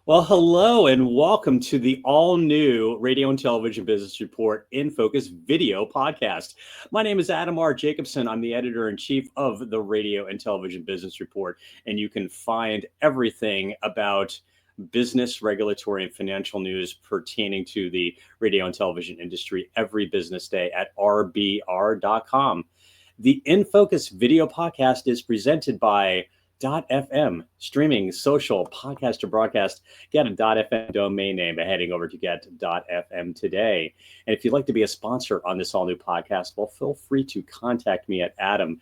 Well, hello and welcome to the all-new Radio and Television Business Report InFOCUS video podcast. My name is Adam R. Jacobson. I'm the editor-in-chief of the Radio and Television Business Report, and you can find everything about business, regulatory, and financial news pertaining to the radio and television industry every business day at rbr.com. The InFOCUS video podcast is presented by .fm, streaming, social, podcast to broadcast. Get a .fm domain name by heading over to get.fm today. And if you'd like to be a sponsor on this all-new podcast, well, feel free to contact me at adam@rbr.com,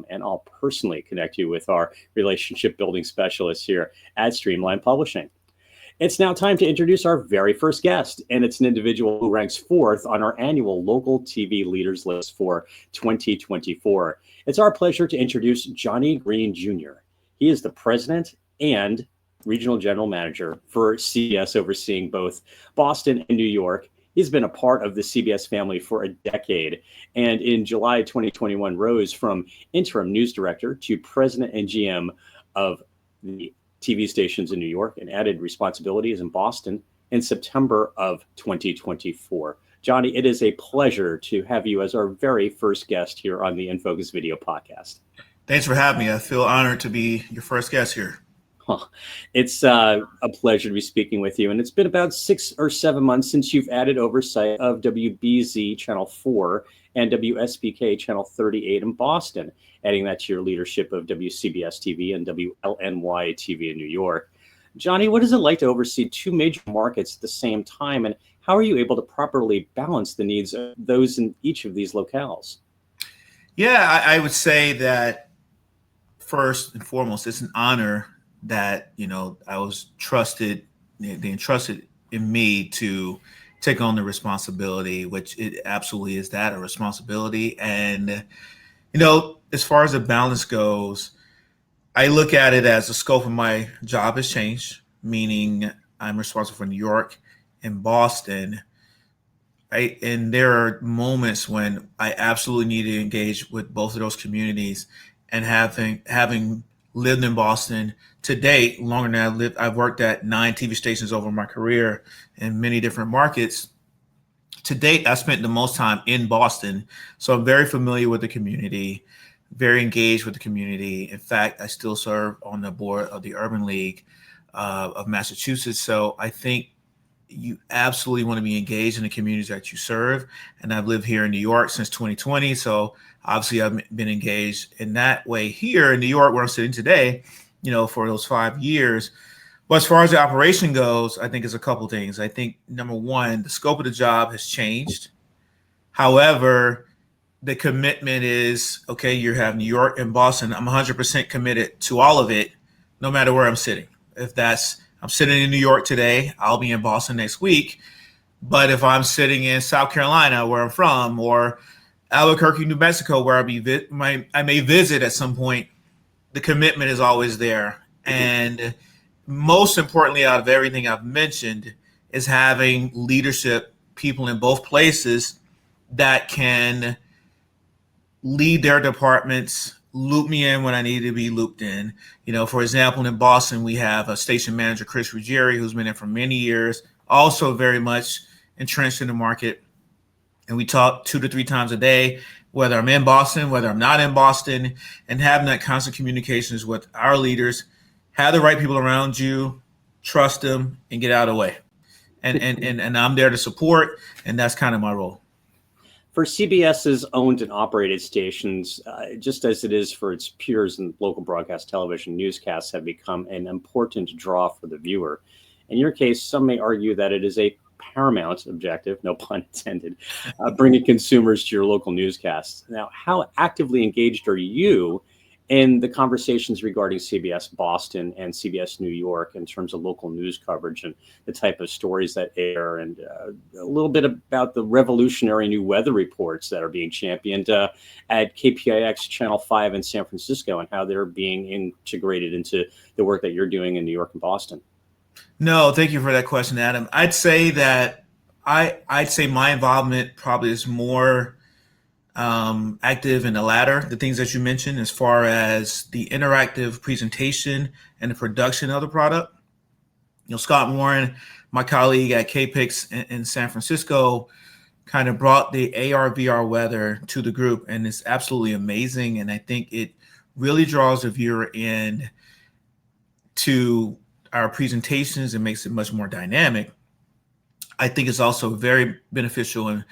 and I'll personally connect you with our relationship building specialists here at Streamline Publishing. It's now time to introduce our very first guest, and it's an individual who ranks fourth on our annual local TV leaders list for 2024. It's our pleasure to introduce Johnny Green Jr. He is the president and regional general manager for CBS, overseeing both Boston and New York. He's been a part of the CBS family for a decade, and in July 2021 rose from interim news director to president and GM of the TV stations in New York and added responsibilities in Boston in September of 2024. Johnny, it is a pleasure to have you as our very first guest here on the InFOCUS video podcast. Thanks for having me. I feel honored to be your first guest here. It's a pleasure to be speaking with you. And it's been about 6 or 7 months since you've added oversight of WBZ Channel 4 and WSBK Channel 38 in Boston, adding that to your leadership of WCBS TV and WLNY TV in New York. Johnny, what is it like to oversee two major markets at the same time, and how are you able to properly balance the needs of those in each of these locales? Yeah, I would say that first and foremost, it's an honor that, I was trusted, they entrusted in me to take on the responsibility, which it absolutely is that, a responsibility. And, as far as the balance goes, I look at it as the scope of my job has changed, meaning I'm responsible for New York and Boston. And there are moments when I absolutely need to engage with both of those communities. And having lived in Boston to date, longer than I've worked at 9 TV stations over my career in many different markets. To date, I spent the most time in Boston. So I'm very familiar with the community, very engaged with the community. In fact, I still serve on the board of the Urban League of Massachusetts. So I think you absolutely want to be engaged in the communities that you serve. And I've lived here in New York since 2020. So obviously I've been engaged in that way here in New York, where I'm sitting today, for those 5 years. But as far as the operation goes, I think it's a couple things. I think, number one, the scope of the job has changed. However, the commitment is, okay, you have New York and Boston. I'm 100% committed to all of it, no matter where I'm sitting. If I'm sitting in New York today, I'll be in Boston next week. But if I'm sitting in South Carolina, where I'm from, or Albuquerque, New Mexico, where I may visit at some point, the commitment is always there. And most importantly, out of everything I've mentioned, is having leadership people in both places that can lead their departments, loop me in when I need to be looped in. For example, in Boston, we have a station manager, Chris Ruggieri, who's been in for many years, also very much entrenched in the market. And we talk 2 to 3 times a day, whether I'm in Boston, whether I'm not in Boston, and having that constant communications with our leaders. Have the right people around you, trust them, and get out of the way. And I'm there to support, and that's kind of my role. For CBS's owned and operated stations, just as it is for its peers in local broadcast television, newscasts have become an important draw for the viewer. In your case, some may argue that it is a paramount objective, no pun intended, bringing consumers to your local newscasts. Now, how actively engaged are you in the conversations regarding CBS Boston and CBS New York in terms of local news coverage and the type of stories that air, and a little bit about the revolutionary new weather reports that are being championed at KPIX Channel 5 in San Francisco, and how they're being integrated into the work that you're doing in New York and Boston? No, thank you for that question, Adam. I'd say my involvement probably is more active in the latter, the things that you mentioned, as far as the interactive presentation and the production of the product. Scott Warren, my colleague at KPIX in San Francisco, kind of brought the AR/VR weather to the group, and it's absolutely amazing. And I think it really draws the viewer in to our presentations and makes it much more dynamic. I think it's also very beneficial and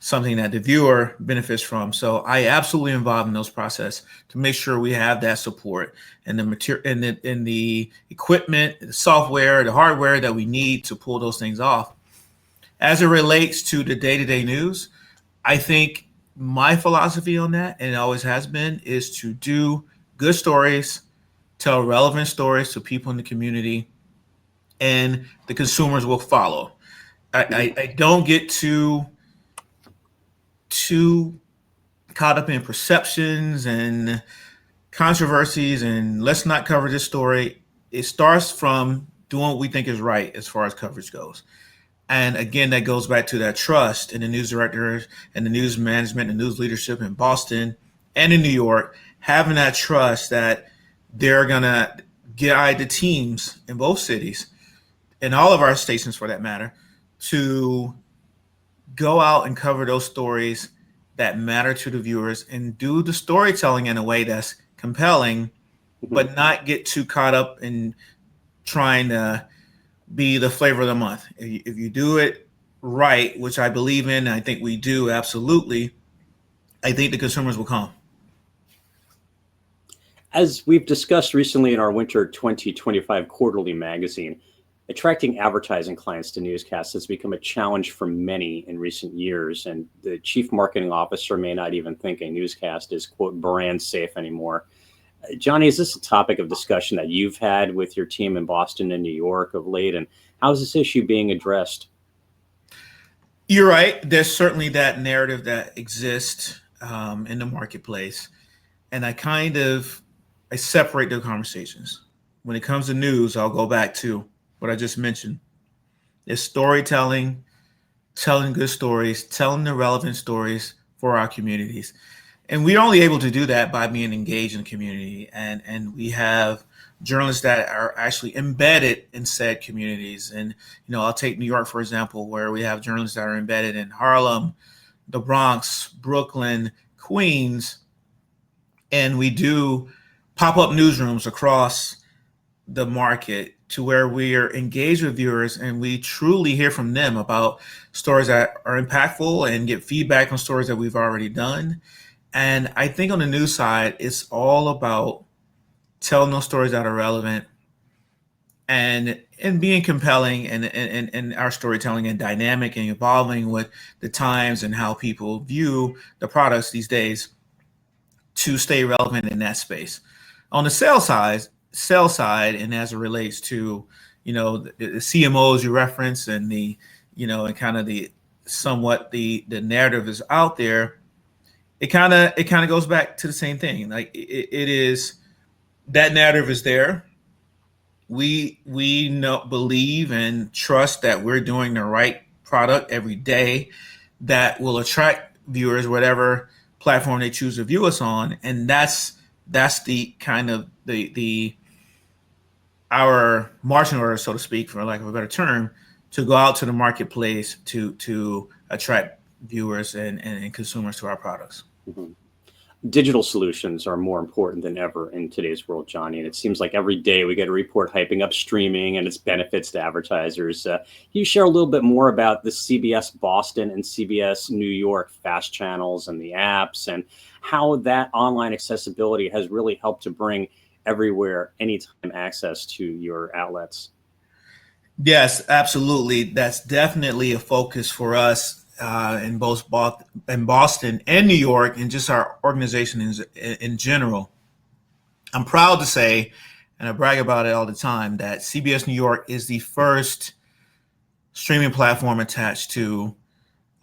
something that the viewer benefits from. So I absolutely involved in those process to make sure we have that support and the material and the equipment, the software, the hardware that we need to pull those things off. As it relates to the day-to-day news, I think my philosophy on that, and it always has been, is to do good stories, tell relevant stories to people in the community, and the consumers will follow. I don't get too caught up in perceptions and controversies and let's not cover this story. It starts from doing what we think is right as far as coverage goes. And again, that goes back to that trust in the news directors and the news management and news leadership in Boston and in New York, having that trust that they're going to guide the teams in both cities, and all of our stations for that matter, to go out and cover those stories that matter to the viewers and do the storytelling in a way that's compelling, but not get too caught up in trying to be the flavor of the month. If you do it right, which I believe in, and I think we do absolutely, I think the consumers will come. As we've discussed recently in our Winter 2025 quarterly magazine, attracting advertising clients to newscasts has become a challenge for many in recent years, and the chief marketing officer may not even think a newscast is, quote, brand safe anymore. Johnny, is this a topic of discussion that you've had with your team in Boston and New York of late, and how is this issue being addressed? You're right. There's certainly that narrative that exists in the marketplace, and I separate the conversations. When it comes to news, I'll go back to what I just mentioned. It's storytelling, telling good stories, telling the relevant stories for our communities. And we're only able to do that by being engaged in the community. And we have journalists that are actually embedded in said communities. And, I'll take New York, for example, where we have journalists that are embedded in Harlem, the Bronx, Brooklyn, Queens. And we do pop-up newsrooms across the market to where we are engaged with viewers and we truly hear from them about stories that are impactful and get feedback on stories that we've already done. And I think on the news side, it's all about telling those stories that are relevant and being compelling and our storytelling and dynamic and evolving with the times and how people view the products these days to stay relevant in that space. On the sell side, and as it relates to, the CMOs you reference and the, and kind of the somewhat the narrative is out there, it kind of goes back to the same thing. Like it is, that narrative is there. We believe and trust that we're doing the right product every day that will attract viewers, whatever platform they choose to view us on. And that's the kind of our marching order, so to speak, for lack of a better term, to go out to the marketplace to attract viewers and consumers to our products. Mm-hmm. Digital solutions are more important than ever in today's world, Johnny. And it seems like every day we get a report hyping up streaming and its benefits to advertisers. Can you share a little bit more about the CBS Boston and CBS New York fast channels and the apps and how that online accessibility has really helped to bring everywhere, anytime access to your outlets? Yes, absolutely. That's definitely a focus for us in both Boston and New York, and just our organization in general. I'm proud to say, and I brag about it all the time, that CBS New York is the first streaming platform attached to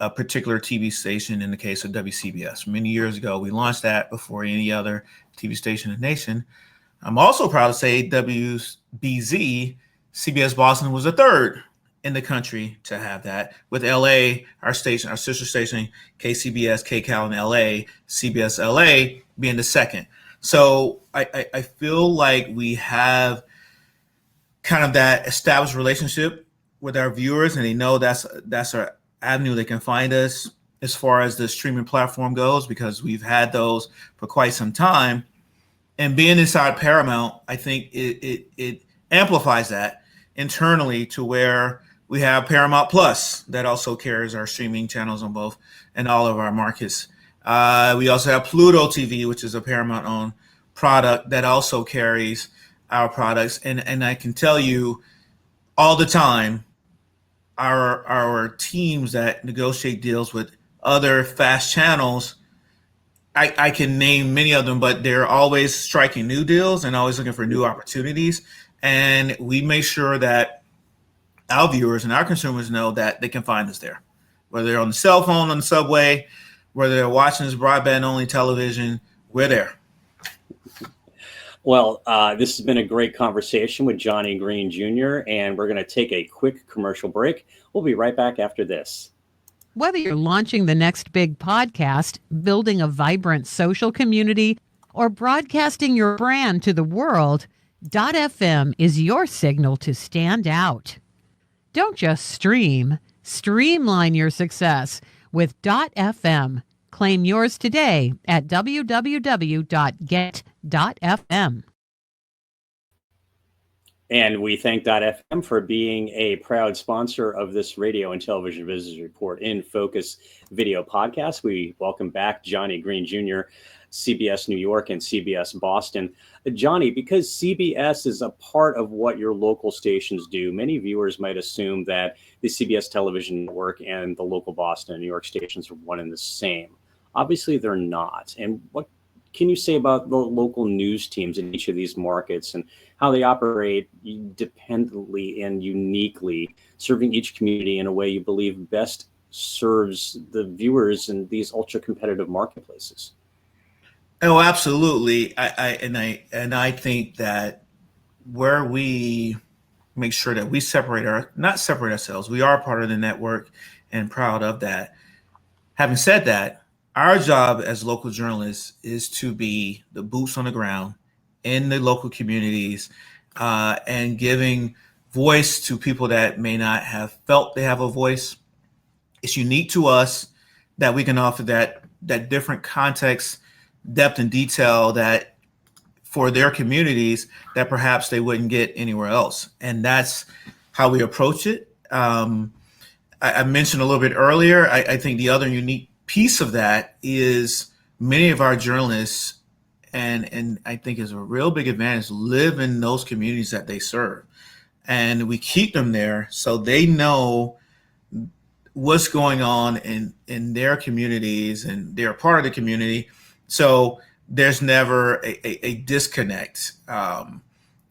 a particular TV station in the case of WCBS. Many years ago, we launched that before any other TV station in the nation. I'm also proud to say WBZ, CBS Boston, was the third in the country to have that, with LA, our sister station, KCBS, KCAL in LA, CBS LA being the second. So I feel like we have kind of that established relationship with our viewers, and they know that's our avenue they can find us as far as the streaming platform goes, because we've had those for quite some time. And being inside Paramount, I think it amplifies that internally to where we have Paramount Plus that also carries our streaming channels on both and all of our markets. We also have Pluto TV, which is a Paramount-owned product that also carries our products. And I can tell you all the time, our teams that negotiate deals with other fast channels, I can name many of them, but they're always striking new deals and always looking for new opportunities. And we make sure that our viewers and our consumers know that they can find us there, whether they're on the cell phone, on the subway, whether they're watching this broadband-only television, we're there. Well, this has been a great conversation with Johnny Green Jr., and we're going to take a quick commercial break. We'll be right back after this. Whether you're launching the next big podcast, building a vibrant social community, or broadcasting your brand to the world, .fm is your signal to stand out. Don't just stream, streamline your success with .fm. Claim yours today at www.get.fm. And we thank .fm for being a proud sponsor of this radio and television business report in Focus video podcast. We welcome back Johnny Green Jr., CBS New York and CBS Boston. Johnny, because CBS is a part of what your local stations do, many viewers might assume that the CBS television network and the local Boston and New York stations are one and the same. Obviously, they're not. And what can you say about the local news teams in each of these markets and how they operate dependently and uniquely, serving each community in a way you believe best serves the viewers in these ultra competitive marketplaces? Oh, absolutely. I think that where we make sure that we not separate ourselves, we are part of the network and proud of that. Having said that, our job as local journalists is to be the boots on the ground in the local communities, and giving voice to people that may not have felt they have a voice. It's unique to us that we can offer that different context, depth, and detail that for their communities that perhaps they wouldn't get anywhere else. And that's how we approach it. I mentioned a little bit earlier, I think the other unique piece of that is many of our journalists, and I think is a real big advantage, live in those communities that they serve. And we keep them there so they know what's going on in their communities, and they're part of the community. So there's never a disconnect.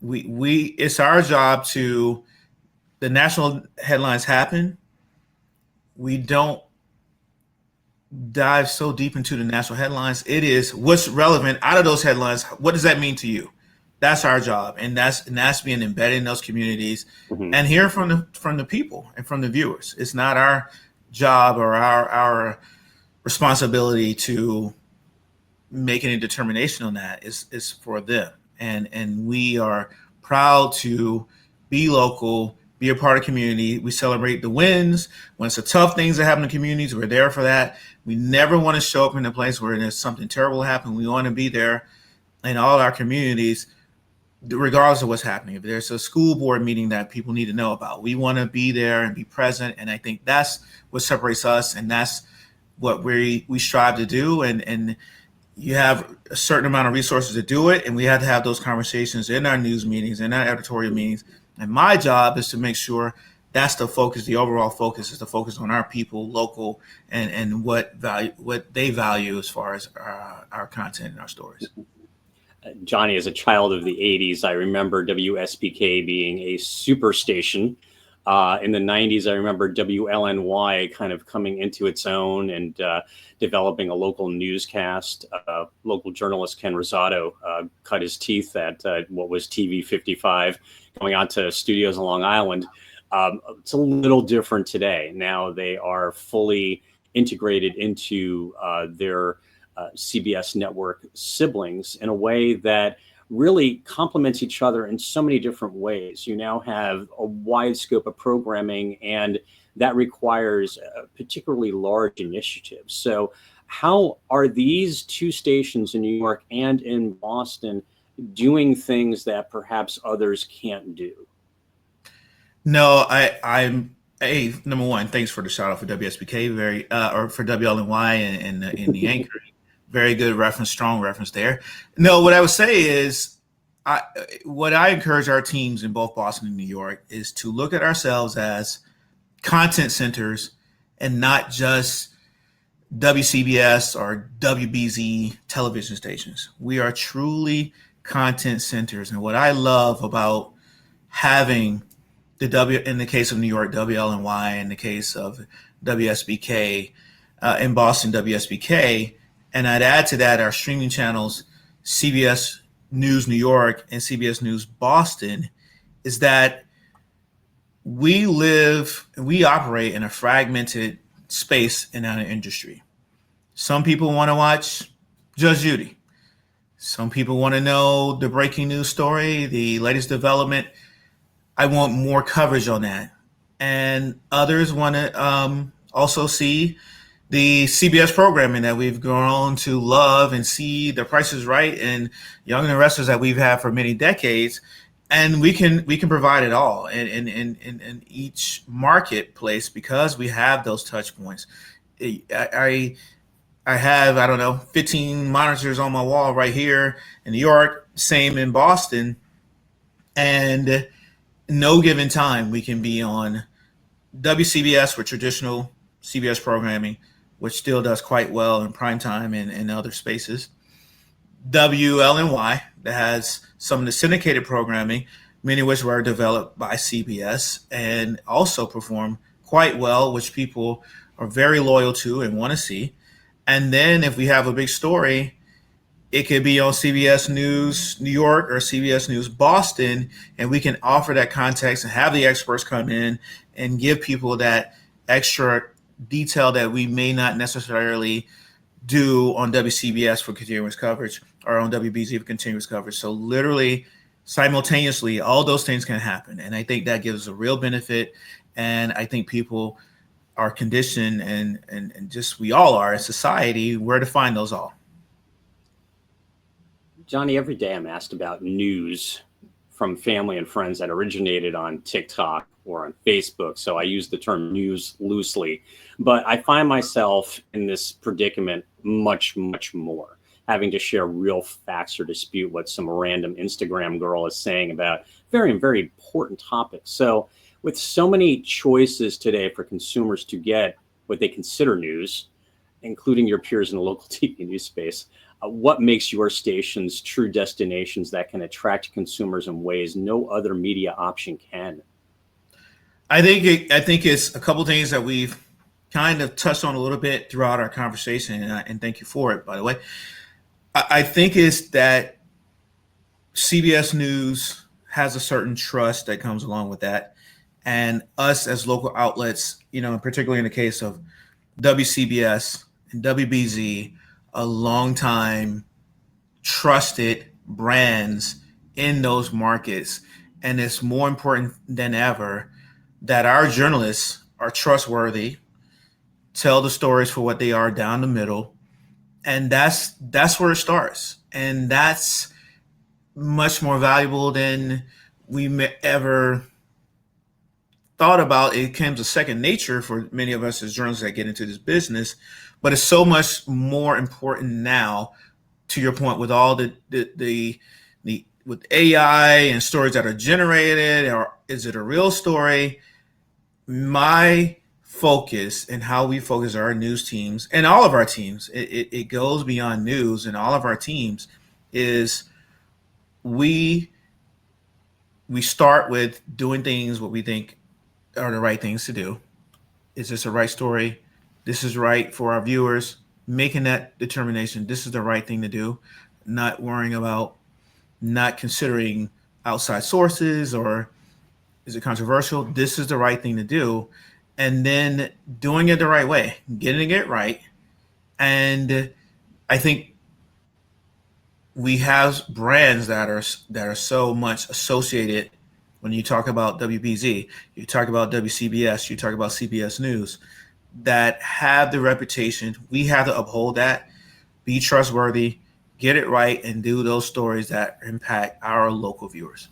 It's our job to, the national headlines happen. We don't dive so deep into the national headlines. It is what's relevant out of those headlines. What does that mean to you? That's our job, and that's being embedded in those communities, and hear from the people and from the viewers. It's not our job or our responsibility to make any determination on that. It's for them, and we are proud to be local, be a part of community. We celebrate the wins. When it's the tough things that happen in communities, we're there for that. We never want to show up in a place where there's something terrible happen. We want to be there in all our communities, regardless of what's happening. If there's a school board meeting that people need to know about, we want to be there and be present. And I think that's what separates us, and that's what we strive to do. And you have a certain amount of resources to do it, and we have to have those conversations in our news meetings, in our editorial meetings. And my job is to make sure that's the focus. The overall focus is to focus on our people, local, and what they value as far as our content and our stories. Johnny, as a child of the 80s, I remember WSBK being a super station. In the 90s, I remember WLNY kind of coming into its own and developing a local newscast. Local journalist Ken Rosado cut his teeth at what was TV 55, going on to studios in Long Island. It's a little different today. Now they are fully integrated into their CBS network siblings in a way that really complements each other in so many different ways. You now have a wide scope of programming, and that requires particularly large initiatives. So, how are these two stations in New York and in Boston doing things that perhaps others can't do? No, I'm number one. Thanks for the shout out for WSBK, or for WLNY and the anchor. Very good reference, strong reference there. No, what I would say is, what I encourage our teams in both Boston and New York is to look at ourselves as content centers and not just WCBS or WBZ television stations. We are truly content centers. And what I love about having in the case of New York, WLNY, in the case of WSBK, in Boston, WSBK, and I'd add to that our streaming channels, CBS News New York and CBS News Boston, is that we live and we operate in a fragmented space in our industry. Some people want to watch Judge Judy. Some people want to know the breaking news story, the latest development. I want more coverage on that. And others want to also see the CBS programming that we've grown to love and see The Price is Right and Young and the Restless that we've had for many decades. And we can provide it all in each marketplace because we have those touch points. I have, I don't know, 15 monitors on my wall right here in New York, same in Boston. And no given time, we can be on WCBS for traditional CBS programming, which still does quite well in primetime and other spaces. WLNY, that has some of the syndicated programming, many of which were developed by CBS and also perform quite well, which people are very loyal to and want to see. And then if we have a big story, it could be on CBS News New York or CBS News Boston, and we can offer that context and have the experts come in and give people that extra detail that we may not necessarily do on WCBS for continuous coverage or on WBZ for continuous coverage. So literally, simultaneously, all those things can happen. And I think that gives a real benefit. And I think people are conditioned and just we all are in society where to find those all. Johnny, every day I'm asked about news from family and friends that originated on TikTok or on Facebook. So I use the term news loosely, but I find myself in this predicament much, much more, having to share real facts or dispute what some random Instagram girl is saying about very, very important topics. So with so many choices today for consumers to get what they consider news, including your peers in the local TV news space, what makes your stations true destinations that can attract consumers in ways no other media option can? I think it's a couple things that we've kind of touched on a little bit throughout our conversation, and thank you for it, by the way. I think it's that CBS News has a certain trust that comes along with that, and us as local outlets, particularly in the case of WCBS and WBZ, a long time trusted brands in those markets. And it's more important than ever that our journalists are trustworthy, tell the stories for what they are down the middle. And that's where it starts. And that's much more valuable than we may ever thought about. It becomes a second nature for many of us as journalists that get into this business, but it's so much more important now, to your point, with all the with AI and stories that are generated, or is it a real story? My focus and how we focus our news teams and all of our teams, it goes beyond news, and all of our teams is we start with doing things what we think are the right things to do. Is this a right story? This is right for our viewers, making that determination. This is the right thing to do, not worrying about, not considering outside sources or is it controversial? This is the right thing to do. And then doing it the right way, getting it right. And I think we have brands that are so much associated. When you talk about WBZ, you talk about WCBS, you talk about CBS News, that have the reputation. We have to uphold that, be trustworthy, get it right, and do those stories that impact our local viewers.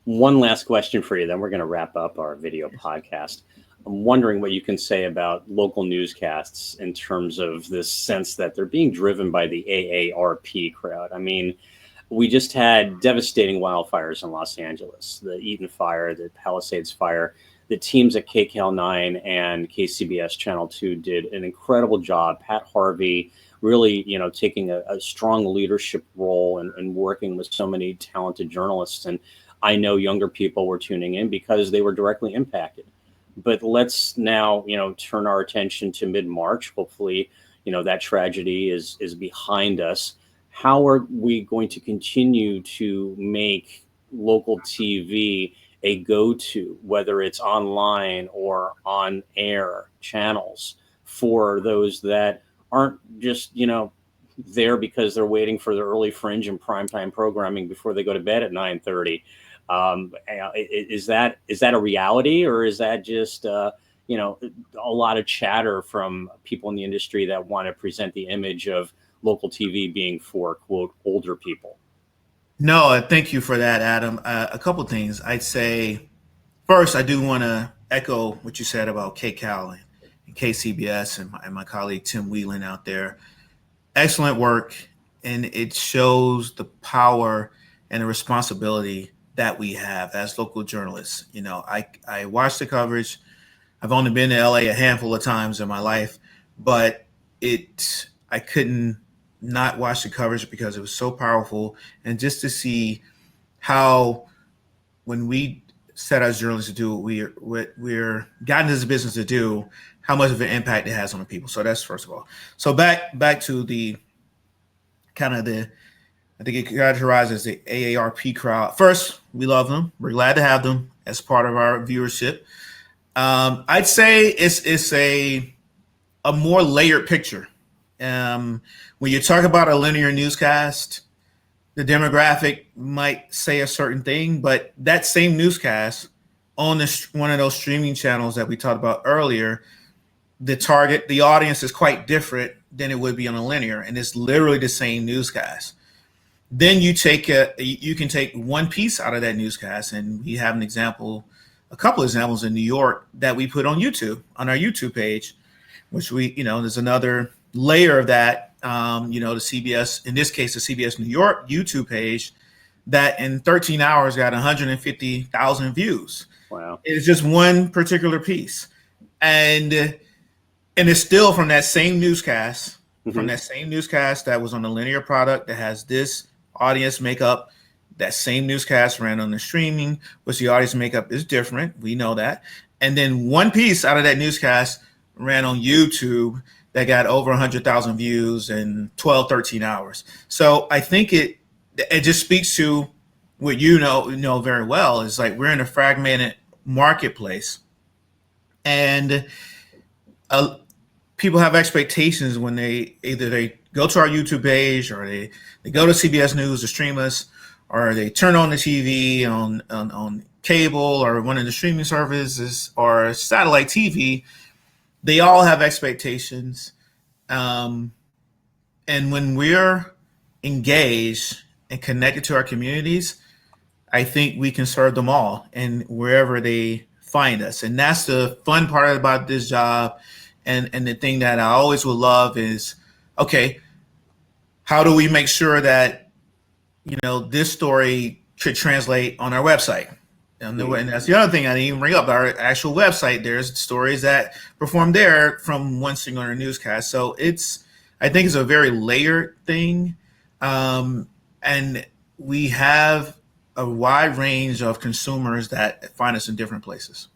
One last question for you, then we're going to wrap up our video podcast. I'm wondering what you can say about local newscasts in terms of this sense that they're being driven by the AARP crowd. I mean, we just had devastating wildfires in Los Angeles, the Eaton fire, the Palisades fire. The teams at KCAL 9 and KCBS Channel 2 did an incredible job. Pat Harvey really, taking a strong leadership role and working with so many talented journalists. And I know younger people were tuning in because they were directly impacted. But let's now, turn our attention to mid-March. Hopefully, that tragedy is behind us. How are we going to continue to make local TV a go-to, whether it's online or on air channels, for those that aren't just, there because they're waiting for the early fringe and primetime programming before they go to bed at 9:30? Is that a reality, or is that just a lot of chatter from people in the industry that want to present the image of local TV being for, quote, older people? No, thank you for that, Adam. A couple things. I'd say, first, I do want to echo what you said about KCAL and KCBS and my colleague Tim Whelan out there. Excellent work, and it shows the power and the responsibility that we have as local journalists. I watch the coverage. I've only been to LA a handful of times in my life, but I couldn't not watch the coverage because it was so powerful. And just to see how, when we set as journalists to do what we're gotten into this business to do, how much of an impact it has on the people. So that's first of all. So back to the kind of I think it characterizes as the AARP crowd. First, we love them. We're glad to have them as part of our viewership. I'd say it's a more layered picture. When you talk about a linear newscast, the demographic might say a certain thing, but that same newscast on one of those streaming channels that we talked about earlier, the audience is quite different than it would be on a linear, and it's literally the same newscast. Then you can take one piece out of that newscast, and we have a couple examples in New York that we put on YouTube, on our YouTube page, which there's another layer of that, the CBS, in this case, the CBS New York YouTube page, that in 13 hours got 150,000 views. Wow. It's just one particular piece. And it's still from that same newscast, that was on the linear product that has this audience makeup. That same newscast ran on the streaming, which the audience makeup is different. We know that. And then one piece out of that newscast ran on YouTube that got over 100,000 views in 12, 13 hours. So I think it just speaks to what you know very well, is like we're in a fragmented marketplace, and people have expectations when they go to our YouTube page, or they go to CBS News to stream us, or they turn on the TV on cable or one of the streaming services or satellite TV. They all have expectations. And when we're engaged and connected to our communities, I think we can serve them all and wherever they find us. And that's the fun part about this job. And the thing that I always would love is, okay, how do we make sure that, this story could translate on our website? And that's the other thing I didn't even bring up. Our actual website, there's stories that perform there from one singular newscast. So I think it's a very layered thing. And we have a wide range of consumers that find us in different places.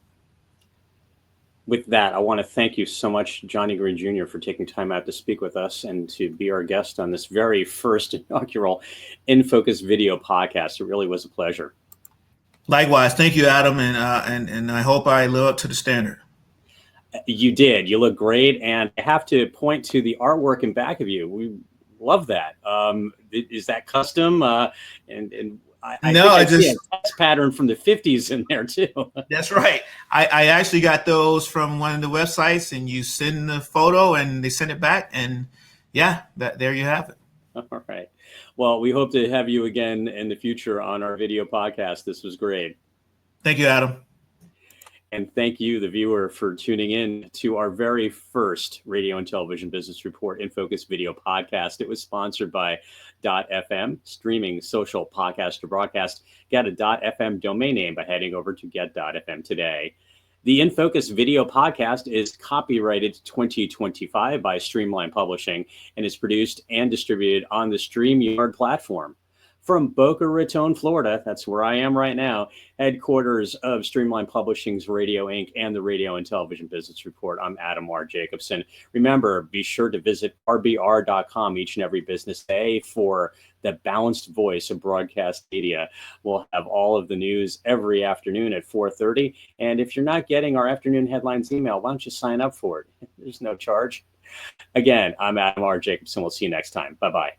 With that, I want to thank you so much, Johnny Green Jr., for taking time out to speak with us and to be our guest on this very first inaugural InFOCUS video podcast. It really was a pleasure. Likewise. Thank you, Adam. And I hope I live up to the standard. You did. You look great. And I have to point to the artwork in back of you. Love that. Is that custom? And I No, think I see just a test pattern from the 50s in there too. that's right. I actually got those from one of the websites, and you send the photo and they send it back, and yeah, there you have it. All right. Well, we hope to have you again in the future on our video podcast. This was great. Thank you, Adam. And thank you, the viewer, for tuning in to our very first radio and television business report InFOCUS video podcast. It was sponsored by .fm, streaming social podcast to broadcast. Get a .fm domain name by heading over to get.fm today. The InFOCUS video podcast is copyrighted 2025 by Streamline Publishing and is produced and distributed on the StreamYard platform. From Boca Raton, Florida, that's where I am right now, headquarters of Streamline Publishing's Radio Inc. and the Radio and Television Business Report, I'm Adam R. Jacobson. Remember, be sure to visit rbr.com each and every business day for the balanced voice of broadcast media. We'll have all of the news every afternoon at 4:30. And if you're not getting our afternoon headlines email, why don't you sign up for it? There's no charge. Again, I'm Adam R. Jacobson. We'll see you next time. Bye-bye.